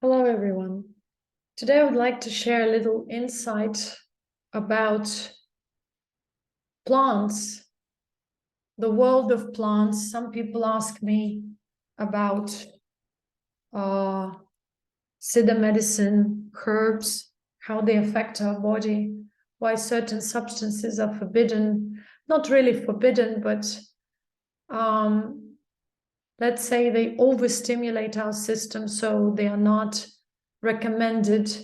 Hello, everyone. Today I would like to share a little insight about plants, the world of plants. Some people ask me about Siddha medicine, herbs, how they affect our body, why certain substances are forbidden, not really forbidden, but let's say they overstimulate our system, so they are not recommended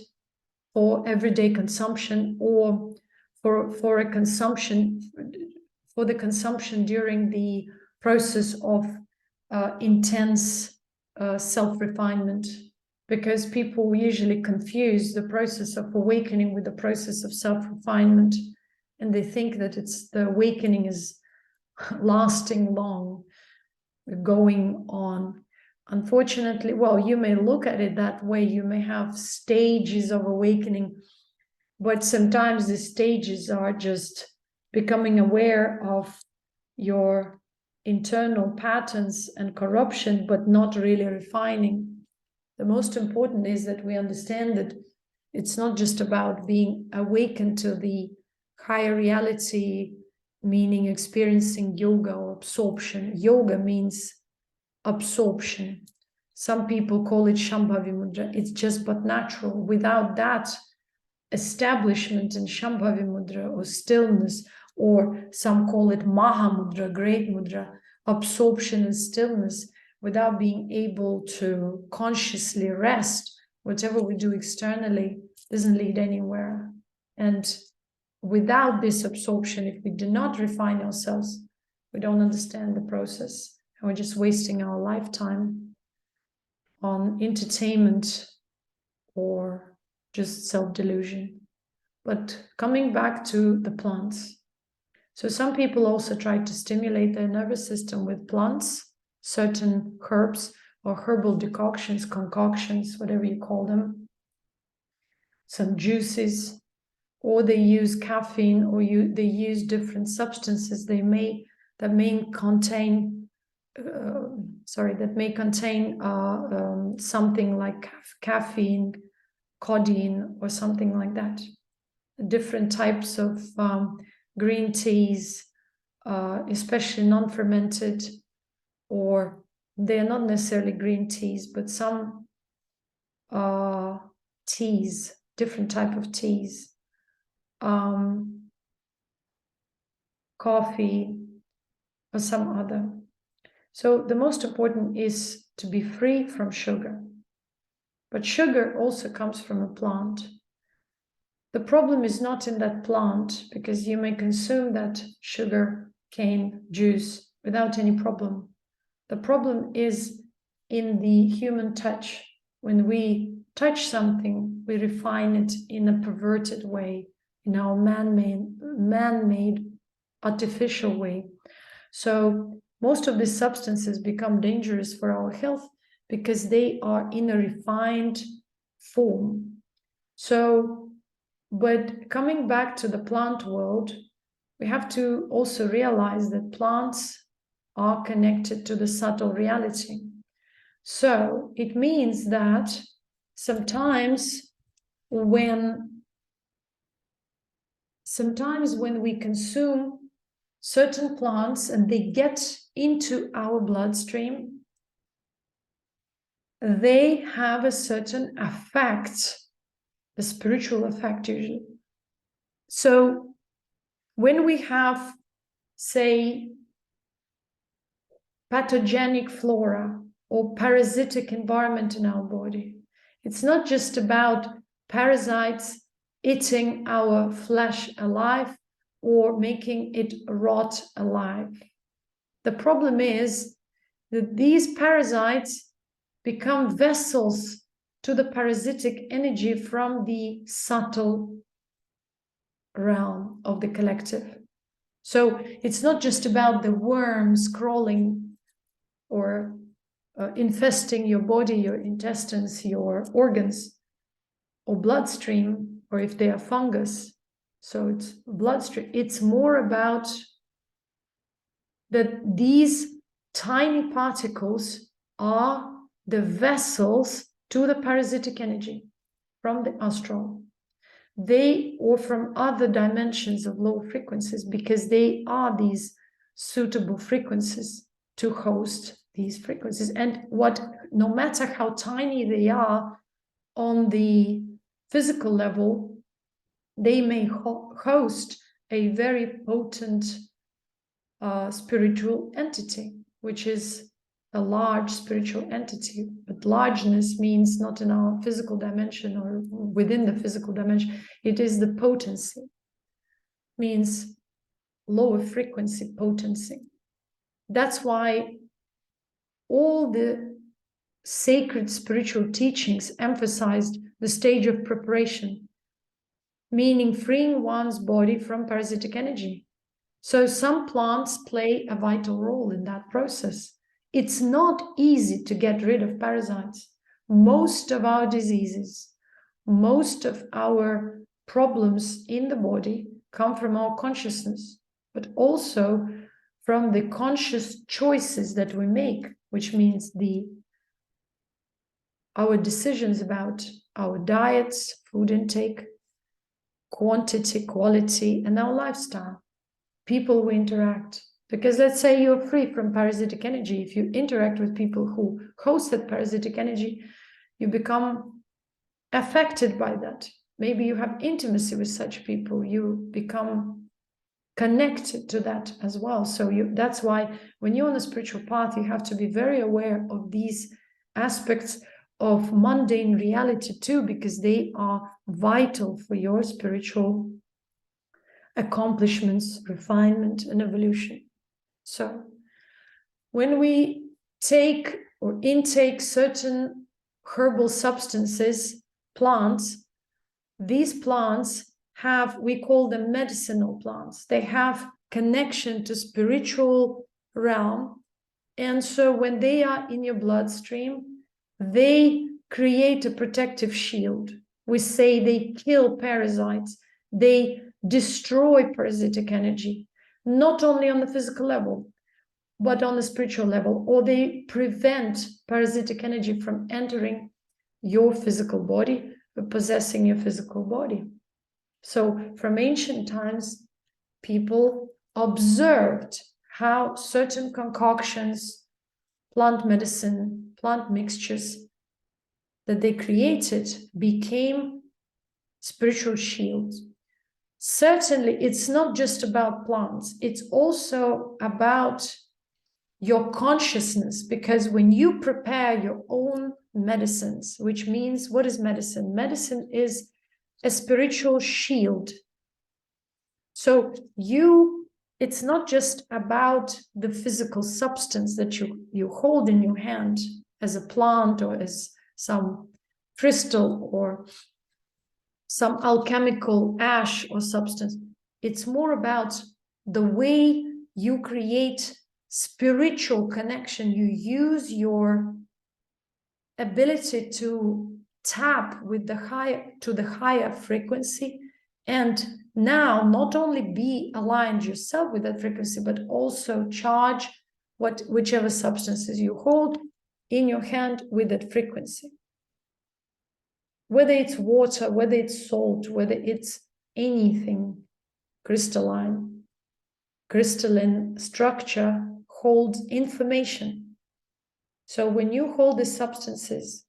for everyday consumption or for the consumption during the process of intense self-refinement, because people usually confuse the process of awakening with the process of self-refinement, and they think that the awakening is lasting long, going on. Unfortunately, well, you may look at it that way. You may have stages of awakening, but sometimes the stages are just becoming aware of your internal patterns and corruption, but not really refining. The most important is that we understand that it's not just about being awakened to the higher reality, meaning experiencing yoga or absorption. Yoga means absorption. Some people call it Shambhavi Mudra. It's just but natural. Without that establishment in Shambhavi Mudra or stillness, or some call it Maha Mudra, great mudra, absorption and stillness, without being able to consciously rest, whatever we do externally doesn't lead anywhere. And without this absorption, if we do not refine ourselves, we don't understand the process, and we're just wasting our lifetime on entertainment or just self-delusion. But coming back to the plants, so some people also try to stimulate their nervous system with plants, certain herbs or herbal decoctions, concoctions, whatever you call them, some juices, or they use caffeine, or they use different substances that may contain something like caffeine, codeine, or something like that. Different types of green teas, especially non-fermented, or they are not necessarily green teas, but some teas, different type of teas, coffee, or some other. So the most important is to be free from sugar. But sugar also comes from a plant. The problem is not in that plant, because you may consume that sugar cane juice without any problem. The problem is in the human touch. When we touch something, we refine it in a perverted way, in our man-made artificial way. So most of these substances become dangerous for our health because they are in a refined form. So, but coming back to the plant world, we have to also realize that plants are connected to the subtle reality. So it means that sometimes when we consume certain plants and they get into our bloodstream, they have a certain effect, a spiritual effect usually. So when we have, say, pathogenic flora or parasitic environment in our body, it's not just about parasites eating our flesh alive or making it rot alive. The problem is that these parasites become vessels to the parasitic energy from the subtle realm of the collective. So it's not just about the worms crawling or infesting your body, your intestines, your organs, or bloodstream, or if they are fungus. So it's bloodstream. It's more about that these tiny particles are the vessels to the parasitic energy from the astral, or from other dimensions of low frequencies, because they are these suitable frequencies to host these frequencies. And no matter how tiny they are on the physical level, they may host a very potent spiritual entity, which is a large spiritual entity. But largeness means not in our physical dimension or within the physical dimension. It is the potency, means lower frequency potency. That's why all the sacred spiritual teachings emphasized the stage of preparation, meaning freeing one's body from parasitic energy. So some plants play a vital role in that process. It's not easy to get rid of parasites. Most of our diseases, most of our problems in the body come from our consciousness, but also from the conscious choices that we make, which means our decisions about our diets, food intake, quantity, quality, and our lifestyle. People who interact. Because let's say you're free from parasitic energy. If you interact with people who host that parasitic energy, you become affected by that. Maybe you have intimacy with such people. You become connected to that as well. So that's why when you're on a spiritual path, you have to be very aware of these aspects of mundane reality too, because they are vital for your spiritual accomplishments, refinement, and evolution. So when we take or intake certain herbal substances, plants, these plants we call them medicinal plants. They have connection to spiritual realm. And so when they are in your bloodstream, they create a protective shield. We say they kill parasites. They destroy parasitic energy, not only on the physical level, but on the spiritual level, or they prevent parasitic energy from entering your physical body, possessing your physical body. So from ancient times, people observed how certain concoctions, plant medicine, plant mixtures that they created became spiritual shields. Certainly, it's not just about plants. It's also about your consciousness, because when you prepare your own medicines, which means, what is medicine? Medicine is a spiritual shield. So it's not just about the physical substance that you hold in your hand as a plant or as some crystal or some alchemical ash or substance. It's more about the way you create spiritual connection. You use your ability to tap with the higher frequency, and now not only be aligned yourself with that frequency, but also charge whichever substances you hold in your hand with that frequency. Whether it's water, whether it's salt, whether it's anything crystalline structure holds information. So when you hold the substances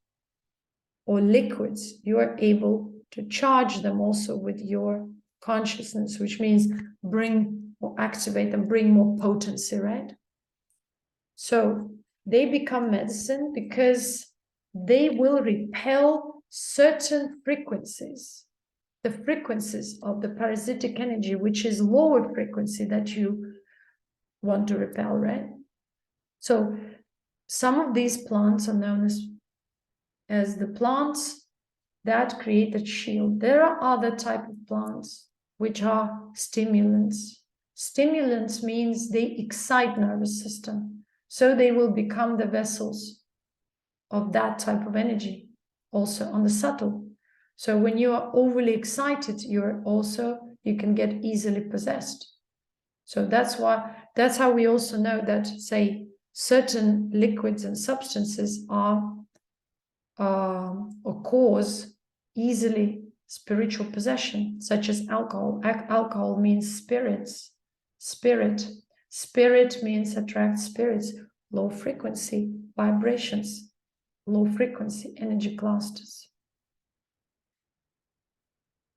or liquids, you are able to charge them also with your consciousness, which means bring or activate them, bring more potency, right? So they become medicine because they will repel certain frequencies, the frequencies of the parasitic energy, which is lower frequency that you want to repel, right? So some of these plants are known as the plants that create a shield. There are other type of plants which are stimulants. Stimulants means they excite nervous system, so they will become the vessels of that type of energy, also on the subtle. So when you are overly excited, you can get easily possessed. So that's how we also know that, say, certain liquids and substances are or cause easily spiritual possession, such as alcohol. Alcohol means spirits, spirit. Spirit means attract spirits, low frequency vibrations, low frequency energy clusters.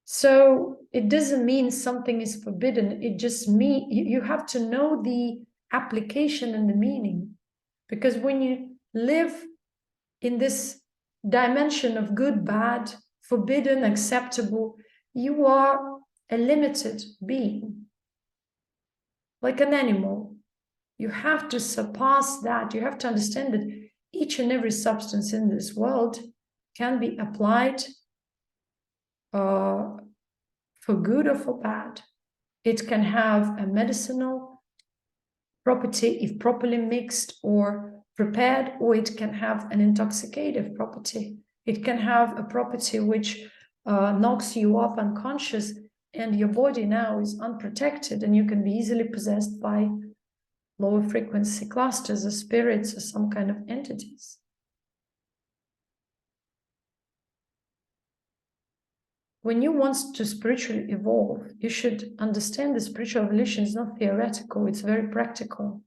So it doesn't mean something is forbidden. It just means you have to know the application and the meaning. Because when you live in this dimension of good, bad, forbidden, acceptable, you are a limited being, like an animal. You have to surpass that. You have to understand that each and every substance in this world can be applied for good or for bad. It can have a medicinal property if properly mixed or prepared, or it can have an intoxicative property. It can have a property which knocks you up unconscious, and your body now is unprotected, and you can be easily possessed by lower frequency clusters or spirits or some kind of entities. When you want to spiritually evolve, you should understand that spiritual evolution is not theoretical, it's very practical.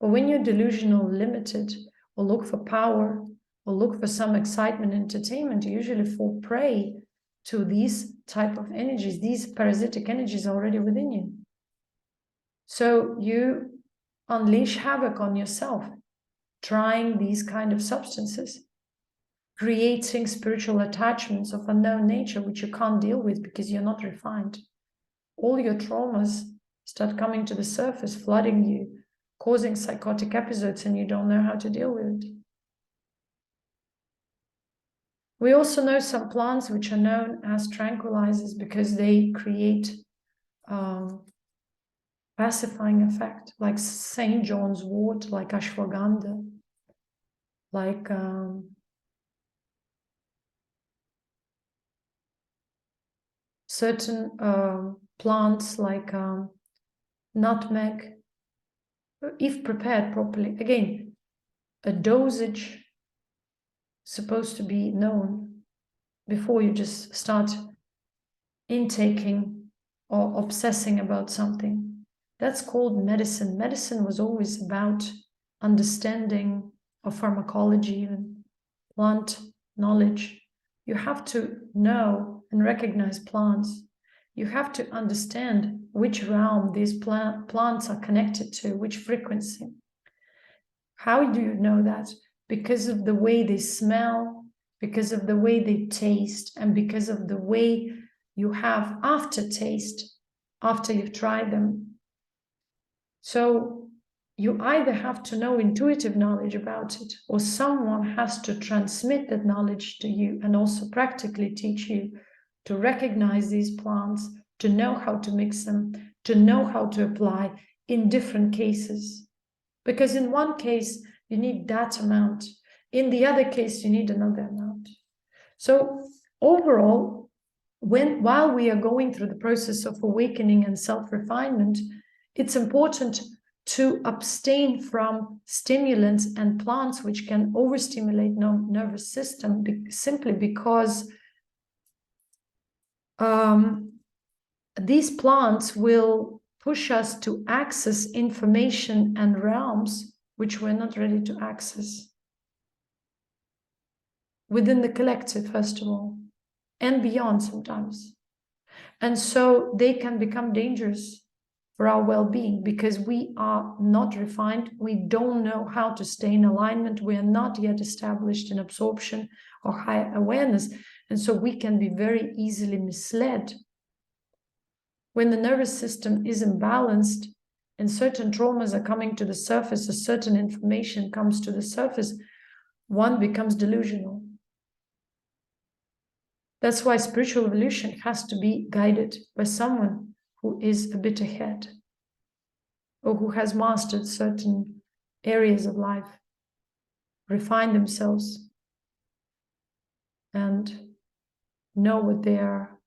But when you're delusional, limited, or look for power, or look for some excitement, entertainment, you usually fall prey to these type of energies. These parasitic energies are already within you. So you unleash havoc on yourself, trying these kind of substances, creating spiritual attachments of unknown nature, which you can't deal with because you're not refined. All your traumas start coming to the surface, flooding you, causing psychotic episodes, and you don't know how to deal with it. We also know some plants which are known as tranquilizers because they create pacifying effect, like St. John's wort, like ashwagandha, like certain plants like nutmeg, if prepared properly. Again, a dosage supposed to be known before you just start intaking or obsessing about something. That's called medicine. Medicine was always about understanding of pharmacology, even plant knowledge. You have to know and recognize plants. You have to understand which realm these plants are connected to, which frequency. How do you know that? Because of the way they smell, because of the way they taste, and because of the way you have aftertaste after you've tried them. So you either have to know intuitive knowledge about it, or someone has to transmit that knowledge to you and also practically teach you to recognize these plants, to know how to mix them, to know how to apply in different cases. Because in one case, you need that amount. In the other case, you need another amount. So overall, while we are going through the process of awakening and self-refinement, it's important to abstain from stimulants and plants which can overstimulate the nervous system, simply because these plants will push us to access information and realms which we're not ready to access. Within the collective, first of all, and beyond sometimes. And so they can become dangerous for our well-being because we are not refined. We don't know how to stay in alignment. We are not yet established in absorption or higher awareness. And so we can be very easily misled. When the nervous system is imbalanced and certain traumas are coming to the surface, a certain information comes to the surface, one becomes delusional. That's why spiritual evolution has to be guided by someone who is a bit ahead or who has mastered certain areas of life, refined themselves, and know what they are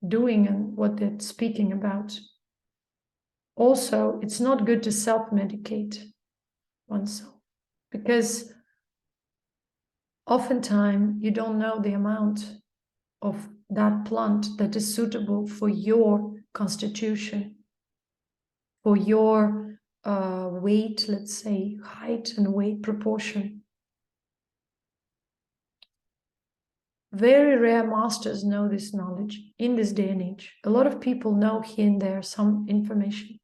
doing and what they're speaking about. Also, it's not good to self-medicate oneself, because oftentimes you don't know the amount of that plant that is suitable for your constitution, for your weight, let's say, height and weight proportion. Very rare masters know this knowledge in this day and age. A lot of people know here and there some information,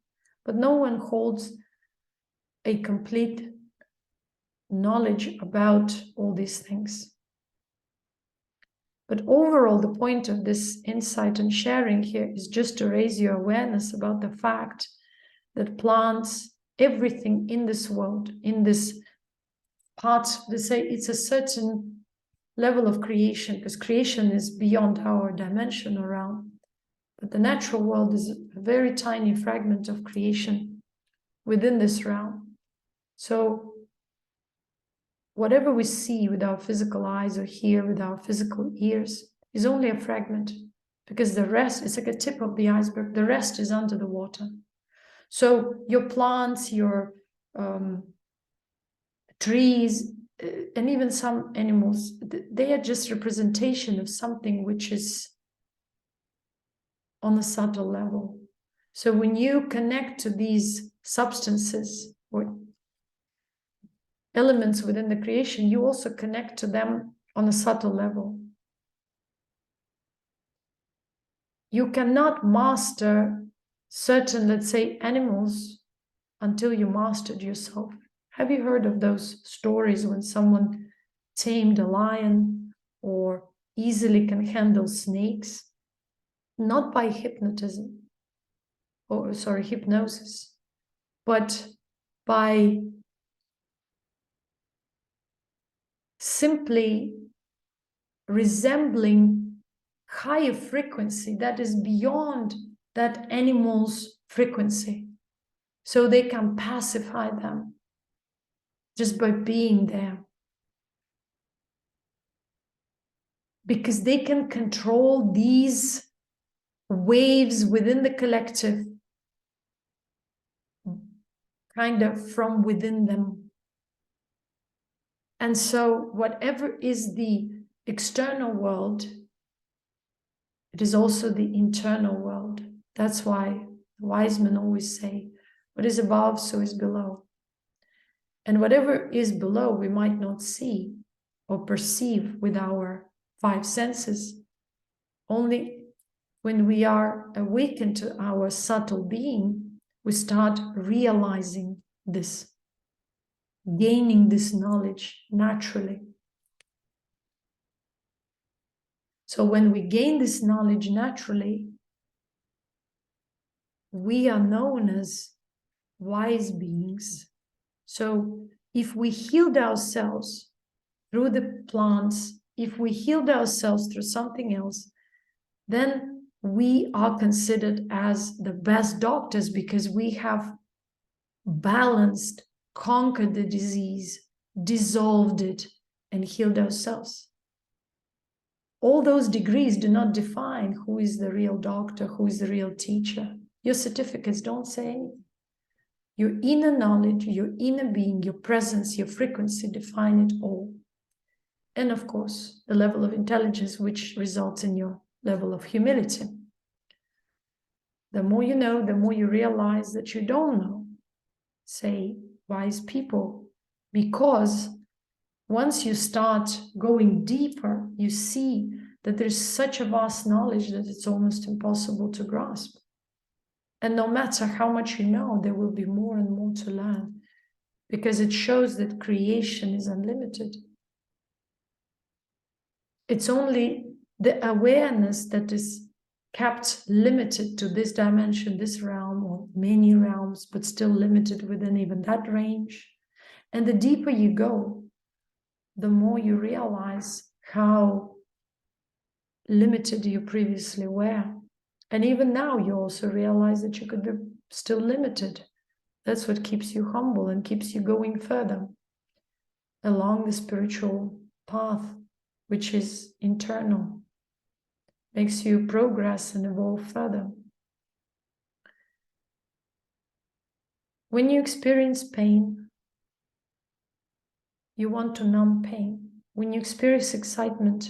but no one holds a complete knowledge about all these things. But overall, the point of this insight and sharing here is just to raise your awareness about the fact that plants, everything in this world, in this part, they say it's a certain level of creation, because creation is beyond our dimension around. But the natural world is a very tiny fragment of creation within this realm. So whatever we see with our physical eyes or hear with our physical ears is only a fragment, because the rest is like a tip of the iceberg. The rest is under the water. So your plants, your trees, and even some animals, they are just representation of something which is on a subtle level. So when you connect to these substances or elements within the creation, you also connect to them on a subtle level. You cannot master certain, let's say, animals until you mastered yourself. Have you heard of those stories when someone tamed a lion or easily can handle snakes? Not by hypnotism, or hypnosis, but by simply resembling higher frequency that is beyond that animal's frequency. So they can pacify them just by being there. Because they can control these waves within the collective, kind of from within them. And so whatever is the external world, it is also the internal world. That's why wise men always say, what is above, so is below. And whatever is below, we might not see or perceive with our five senses. Only when we are awakened to our subtle being, we start realizing this, gaining this knowledge naturally. So when we gain this knowledge naturally, we are known as wise beings. So if we healed ourselves through the plants, if we healed ourselves through something else, then we are considered as the best doctors, because we have balanced, conquered the disease, dissolved it, and healed ourselves. All those degrees do not define who is the real doctor, who is the real teacher. Your certificates don't say anything. Your inner knowledge, your inner being, your presence, your frequency define it all. And of course, the level of intelligence, which results in your level of humility. The more you know, the more you realize that you don't know, say wise people, because once you start going deeper, you see that there's such a vast knowledge that it's almost impossible to grasp. And no matter how much you know, there will be more and more to learn, because it shows that creation is unlimited. It's only the awareness that is kept limited to this dimension, this realm, or many realms, but still limited within even that range. And the deeper you go, the more you realize how limited you previously were. And even now, you also realize that you could be still limited. That's what keeps you humble and keeps you going further along the spiritual path, which is internal, makes you progress and evolve further. When you experience pain, you want to numb pain. When you experience excitement,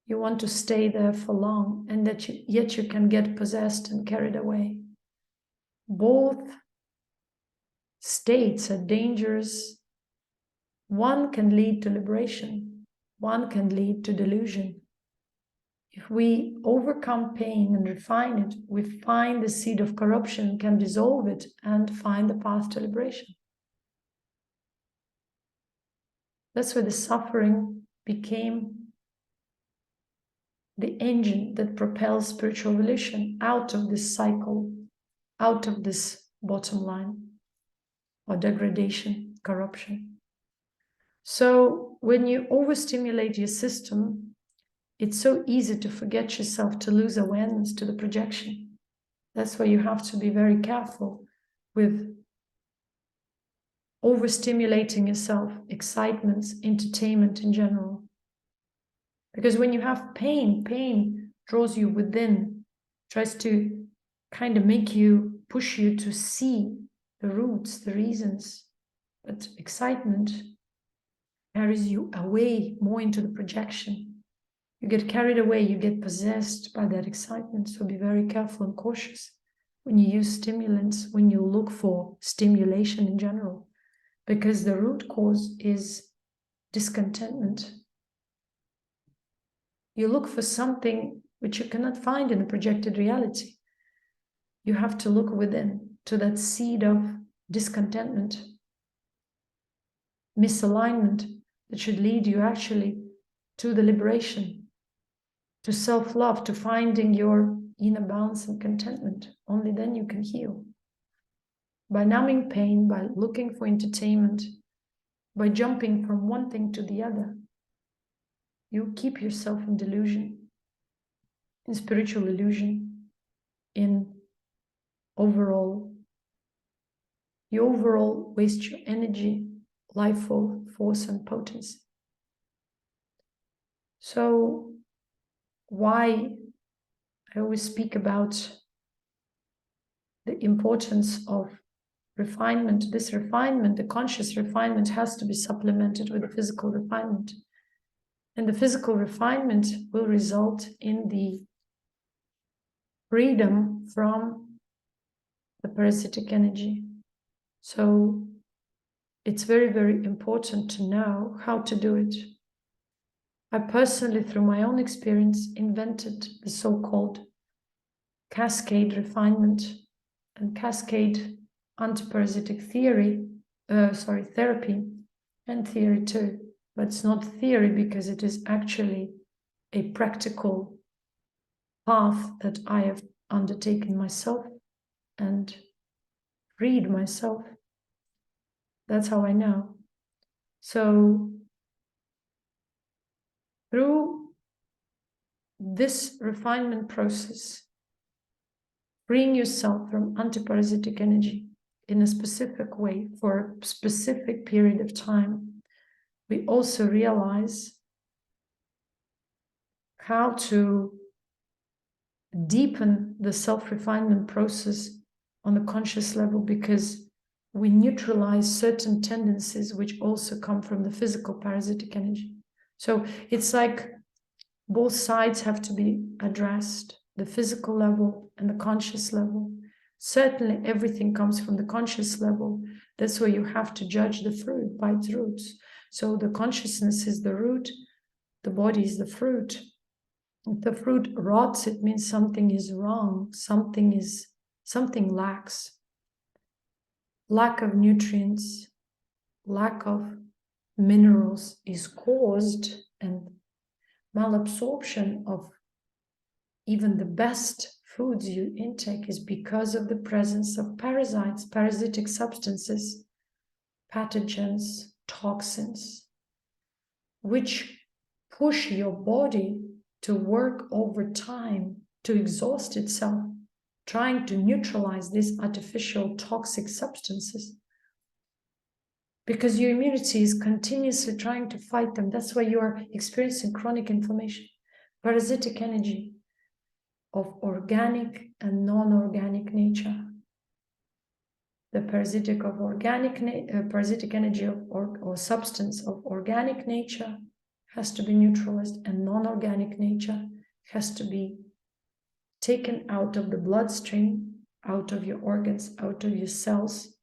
you want to stay there for long, and yet you can get possessed and carried away. Both states are dangerous. One can lead to liberation. One can lead to delusion. If we overcome pain and refine it, we find the seed of corruption, can dissolve it, and find the path to liberation. That's where the suffering became the engine that propels spiritual evolution out of this cycle, out of this bottom line, or degradation, corruption. So when you overstimulate your system, it's so easy to forget yourself, to lose awareness to the projection. That's why you have to be very careful with overstimulating yourself, excitements, entertainment in general. Because when you have pain, pain draws you within, tries to kind of make you, push you to see the roots, the reasons. But excitement carries you away more into the projection. You get carried away, you get possessed by that excitement. So be very careful and cautious when you use stimulants, when you look for stimulation in general, because the root cause is discontentment. You look for something which you cannot find in the projected reality. You have to look within to that seed of discontentment, misalignment that should lead you actually to the liberation, to self-love, to finding your inner balance and contentment. Only then you can heal. By numbing pain, by looking for entertainment, by jumping from one thing to the other, you keep yourself in delusion, in spiritual illusion, in overall, you overall waste your energy, life force, and potency. So why I always speak about the importance of refinement. This refinement, the conscious refinement, has to be supplemented with the physical refinement. And the physical refinement will result in the freedom from the parasitic energy. So it's very, very important to know how to do it. I personally, through my own experience, invented the so-called cascade refinement and cascade antiparasitic therapy, and theory too. But it's not theory because it is actually a practical path that I have undertaken myself and read myself. That's how I know. So through this refinement process, freeing yourself from antiparasitic energy in a specific way for a specific period of time, we also realize how to deepen the self-refinement process on the conscious level, because we neutralize certain tendencies which also come from the physical parasitic energy. So it's like both sides have to be addressed, the physical level and the conscious level. Certainly everything comes from the conscious level. That's where you have to judge the fruit by its roots. So the consciousness is the root, the body is the fruit. If the fruit rots, it means something is wrong, something lacks. Lack of nutrients, lack of minerals is caused, and malabsorption of even the best foods you intake is because of the presence of parasites, parasitic substances, pathogens, toxins, which push your body to work over time to exhaust itself, trying to neutralize these artificial toxic substances. Because your immunity is continuously trying to fight them. That's why you are experiencing chronic inflammation. Parasitic energy of organic and non-organic nature. the parasitic energy or substance of organic nature has to be neutralized, and non-organic nature has to be taken out of the bloodstream, out of your organs, out of your cells,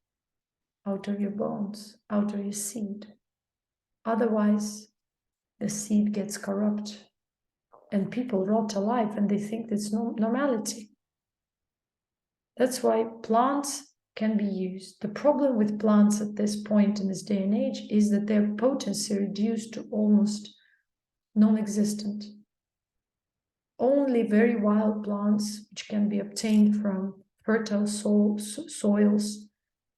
out of your bones, out of your seed. Otherwise, the seed gets corrupt and people rot alive and they think it's normality. That's why plants can be used. The problem with plants at this point in this day and age is that their potency reduced to almost non-existent. Only very wild plants, which can be obtained from fertile soils,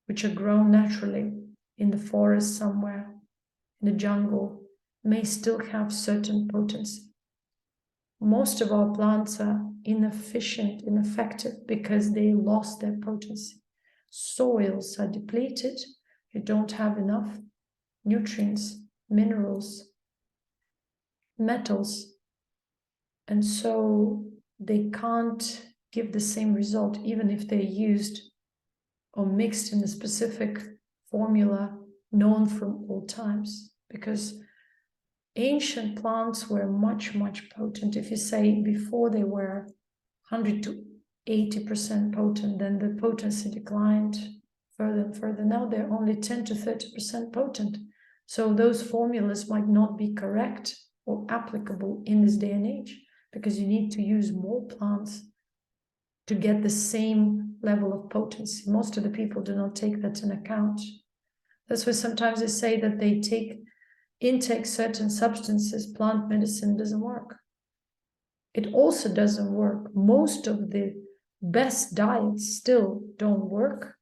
which are grown naturally in the forest somewhere, in the jungle, may still have certain potency. Most of our plants are inefficient, ineffective, because they lost their potency. Soils are depleted, you don't have enough nutrients, minerals, metals, and so they can't give the same result, even if they're used or mixed in a specific formula known from all times, because ancient plants were much, much potent. If you say before they were 100 to 80% potent, then the potency declined further and further. Now they're only 10 to 30% potent. So those formulas might not be correct or applicable in this day and age, because you need to use more plants to get the same level of potency. Most of the people do not take that into account. That's why sometimes they say that they intake certain substances, plant medicine doesn't work. It also doesn't work. Most of the best diets still don't work.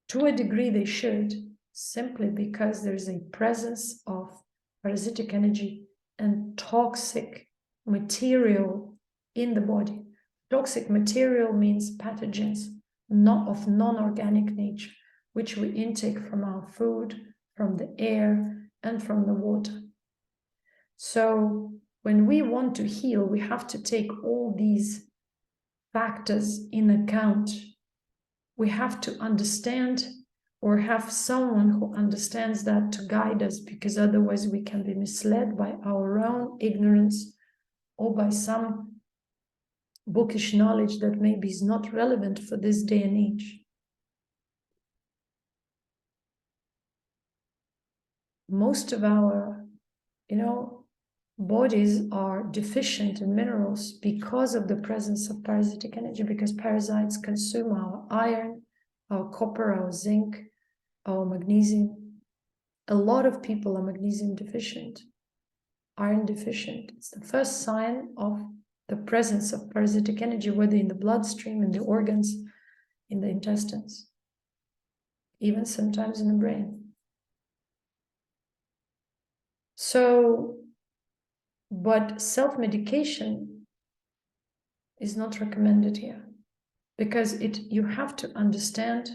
To a degree they should, simply because there's a presence of parasitic energy and toxic material in the body. Toxic material means pathogens, not of non-organic nature, which we intake from our food, from the air, and from the water. So when we want to heal, we have to take all these factors in account. We have to understand, or have someone who understands that to guide us, because otherwise we can be misled by our own ignorance or by some bookish knowledge that maybe is not relevant for this day and age. Most of our, bodies are deficient in minerals because of the presence of parasitic energy, because parasites consume our iron, our copper, our zinc, our magnesium. A lot of people are magnesium deficient, iron deficient. It's the first sign of the presence of parasitic energy, whether in the bloodstream, in the organs, in the intestines, even sometimes in the brain. So, but self-medication is not recommended here, because you have to understand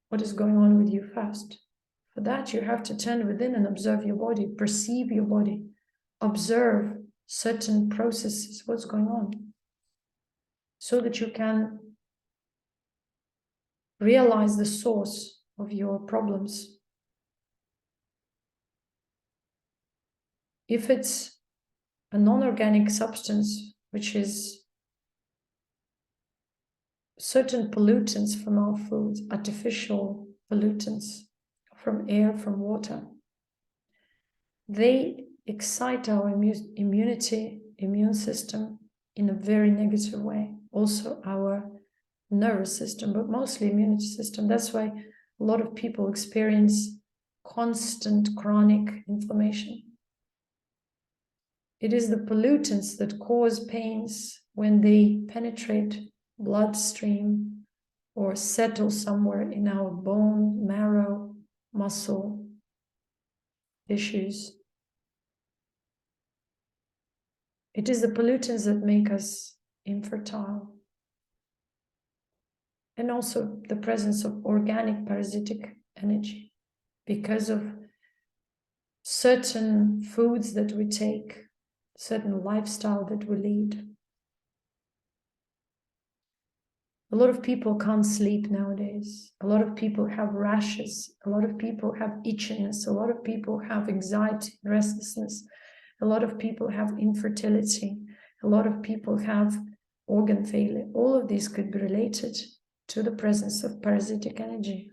what is going on with you first. For that, you have to turn within and observe your body, perceive your body, observe certain processes, what's going on, so that you can realize the source of your problems. If it's a non-organic substance, which is certain pollutants from our foods, artificial pollutants from air, from water, they excite our immune system in a very negative way. Also our nervous system, but mostly immune system. That's why a lot of people experience constant chronic inflammation. It is the pollutants that cause pains when they penetrate bloodstream or settle somewhere in our bone, marrow, muscle, tissues. It is the pollutants that make us infertile. And also the presence of organic parasitic energy because of certain foods that we take, certain lifestyle that we lead. A lot of people can't sleep nowadays. A lot of people have rashes. A lot of people have itchiness. A lot of people have anxiety, restlessness. A lot of people have infertility. A lot of people have organ failure. All of these could be related to the presence of parasitic energy.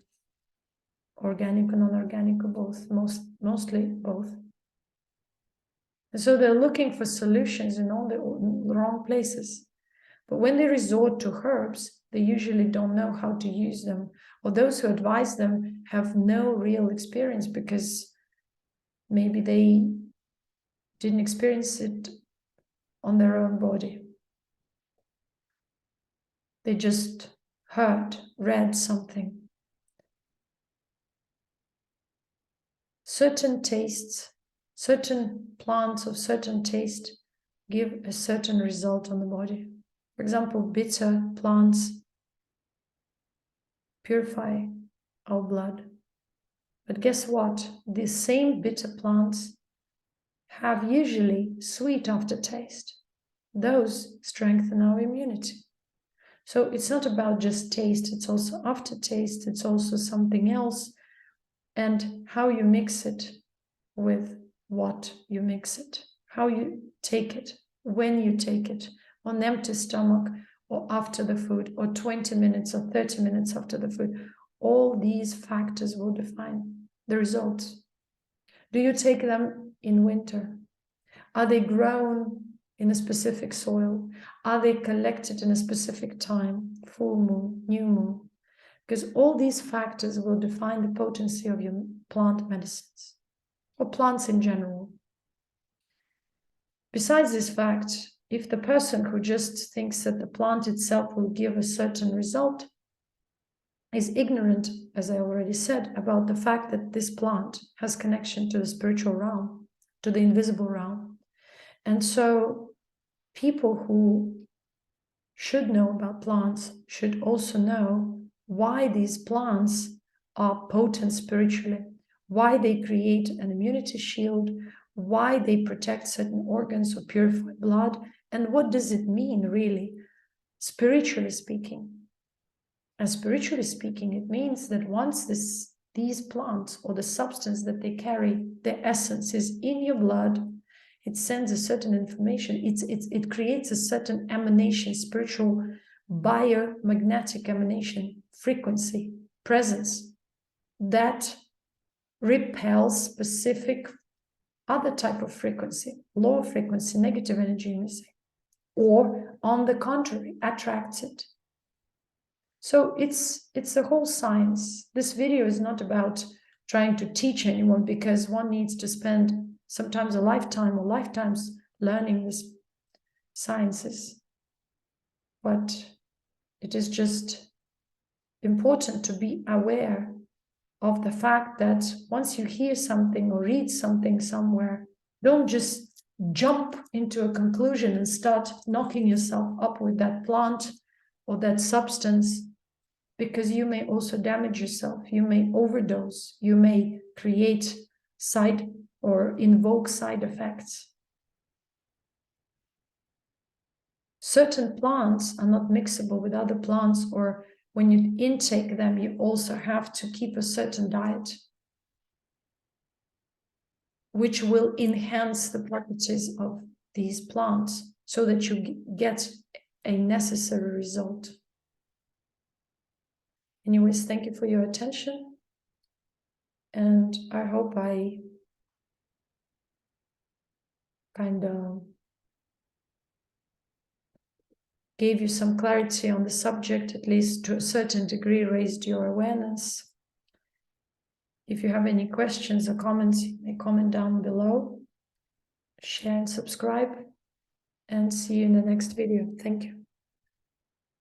Organic and non-organic, or both, mostly both. And so they're looking for solutions in all the wrong places. But when they resort to herbs, they usually don't know how to use them, or those who advise them have no real experience because maybe they didn't experience it on their own body. They just heard, read something. Certain tastes, certain plants of certain taste give a certain result on the body. For example, bitter plants purify our blood. But guess what? These same bitter plants have usually sweet aftertaste. Those strengthen our immunity. So it's not about just taste, it's also aftertaste, it's also something else, and how you mix it with what you mix it, how you take it, when you take it, on empty stomach or after the food, or 20 minutes or 30 minutes after the food. All these factors will define the results. Do you take them in winter? Are they grown in a specific soil? Are they collected in a specific time? Full moon, new moon? Because all these factors will define the potency of your plant medicines, or plants in general. Besides this fact, if the person who just thinks that the plant itself will give a certain result is ignorant, as I already said, about the fact that this plant has connection to the spiritual realm, to the invisible realm. And so people who should know about plants should also know why these plants are potent spiritually, why they create an immunity shield, why they protect certain organs or purify blood, and what does it mean really, spiritually speaking. And spiritually speaking, it means that once these plants, or the substance that they carry, the essence is in your blood, it sends a certain information, it creates a certain emanation, spiritual biomagnetic emanation, frequency, presence, that repels specific other type of frequency, lower frequency, negative energy, you may say, or on the contrary, attracts it. So it's a whole science. This video is not about trying to teach anyone, because one needs to spend sometimes a lifetime or lifetimes learning these sciences. But it is just important to be aware of the fact that once you hear something or read something somewhere, don't just jump into a conclusion and start knocking yourself up with that plant or that substance, because you may also damage yourself. You may overdose. You may create side or invoke side effects. Certain plants are not mixable with other plants, or when you intake them, you also have to keep a certain diet, which will enhance the properties of these plants so that you get a necessary result. Anyways, thank you for your attention. And I hope I kind of gave you some clarity on the subject, at least to a certain degree, raised your awareness. If you have any questions or comments, you may comment down below. Share and subscribe, and see you in the next video. Thank you.